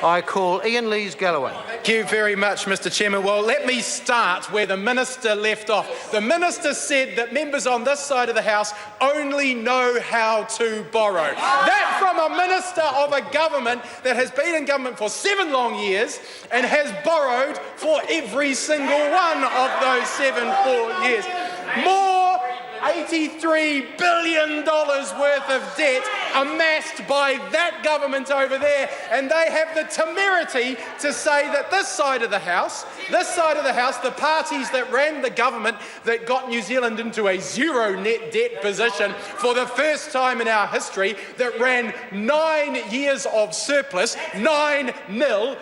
I call Ian Lees-Galloway. Thank you very much, Mr Chairman. Well, let me start where the Minister left off. The Minister said that members on this side of the House only know how to borrow. That from a Minister of a government that has been in government for 7 long years and has borrowed for every single one of those 7 years. More $83 billion worth of debt amassed by that government over there, and they have the temerity to say that this side of the House, the parties that ran the government that got New Zealand into a zero net debt position for the first time in our history, that ran 9 years of surplus, 9-0,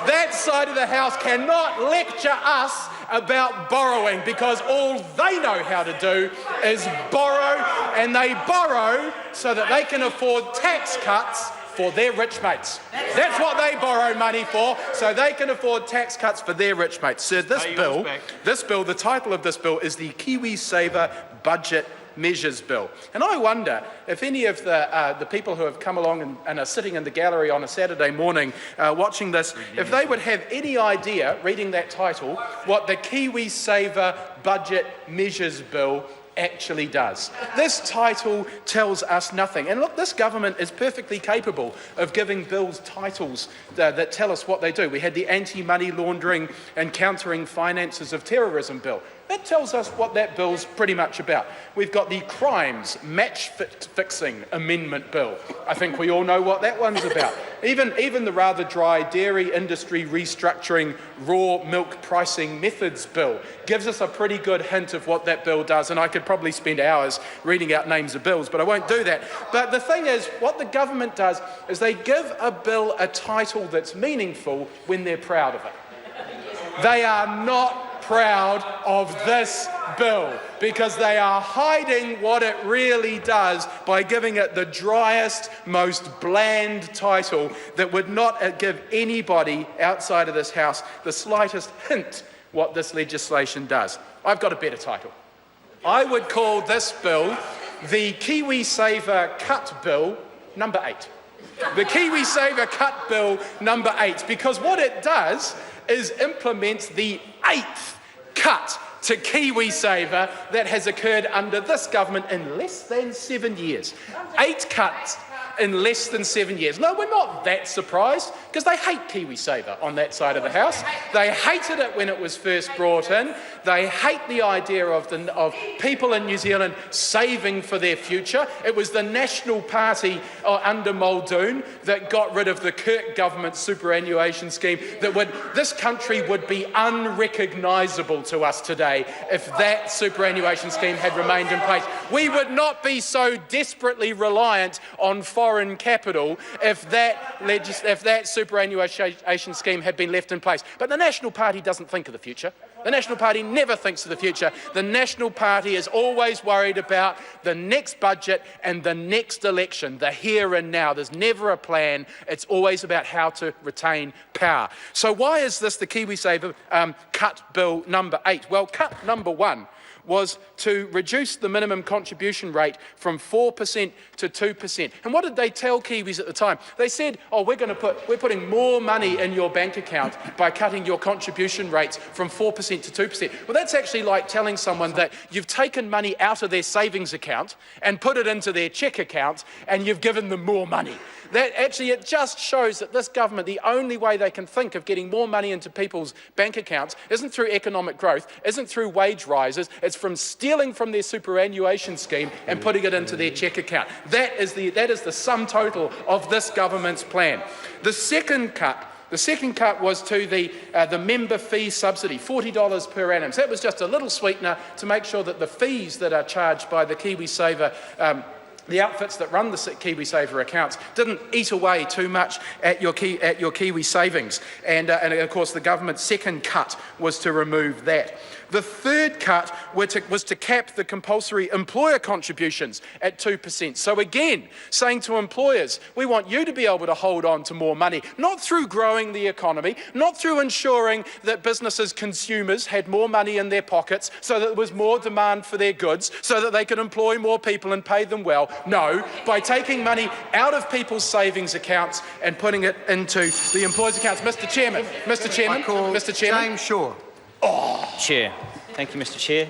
that side of the House cannot lecture us about borrowing, because all they know how to do is borrow, and they borrow so that they can afford tax cuts for their rich mates. That's what they borrow money for, so they can afford tax cuts for their rich mates. Sir, this bill, the title of this bill is the KiwiSaver Budget Measures Bill. And I wonder if any of the people who have come along and are sitting in the gallery on a Saturday morning watching this, if they would have any idea, reading that title, what the KiwiSaver Budget Measures Bill actually does. This title tells us nothing. And look, this government is perfectly capable of giving bills titles that tell us what they do. We had the Anti-Money Laundering and Countering Finances of Terrorism Bill. That tells us what that bill's pretty much about. We've got the Crimes Match Fixing Amendment Bill. I think we all know what that one's about. Even the rather dry Dairy Industry Restructuring Raw Milk Pricing Methods Bill gives us a pretty good hint of what that bill does, and I could probably spend hours reading out names of bills, but I won't do that. But the thing is, what the government does is they give a bill a title that's meaningful when they're proud of it. They are not proud of this bill because they are hiding what it really does by giving it the driest, most bland title that would not give anybody outside of this House the slightest hint what this legislation does. I've got a better title. I would call this bill the KiwiSaver Cut Bill number 8. The KiwiSaver Cut Bill number 8, because what it does is implements the 8th cut to KiwiSaver that has occurred under this government in less than 7 years. 8 cuts in less than 7 years. No, we're not that surprised, because they hate KiwiSaver on that side of the House. They hated it when it was first brought in. They hate the idea of people in New Zealand saving for their future. It was the National Party under Muldoon that got rid of the Kirk government superannuation scheme. This country would be unrecognisable to us today if that superannuation scheme had remained in place. We would not be so desperately reliant on foreign capital if that superannuation scheme had been left in place. But the National Party doesn't think of the future. The National Party never thinks of the future. The National Party is always worried about the next budget and the next election, the here and now. There's never a plan. It's always about how to retain power. So why is this the KiwiSaver Cut Bill number 8? Well, cut number 1 was to reduce the minimum contribution rate from 4% to 2%. And what did they tell Kiwis at the time? They said, oh, we're putting more money in your bank account by cutting your contribution rates from 4% to 2%. Well, that's actually like telling someone that you've taken money out of their savings account and put it into their cheque account, and you've given them more money. It just shows that this government, the only way they can think of getting more money into people's bank accounts isn't through economic growth, isn't through wage rises, it's from stealing from their superannuation scheme and putting it into their cheque account. That is the sum total of this government's plan. The second cut was to the member fee subsidy, $40 per annum. So that was just a little sweetener to make sure that the fees that are charged by the KiwiSaver the outfits that run the KiwiSaver accounts didn't eat away too much at your Kiwi savings. And of course, the government's second cut was to remove that. The third cut was to cap the compulsory employer contributions at 2%. So again, saying to employers, we want you to be able to hold on to more money, not through growing the economy, not through ensuring that businesses, consumers had more money in their pockets so that there was more demand for their goods, so that they could employ more people and pay them well. No, by taking money out of people's savings accounts and putting it into the employers' accounts. Mr. Chairman, I call Mr. Chairman. James Shaw. Chair. Thank you, Mr. Chair.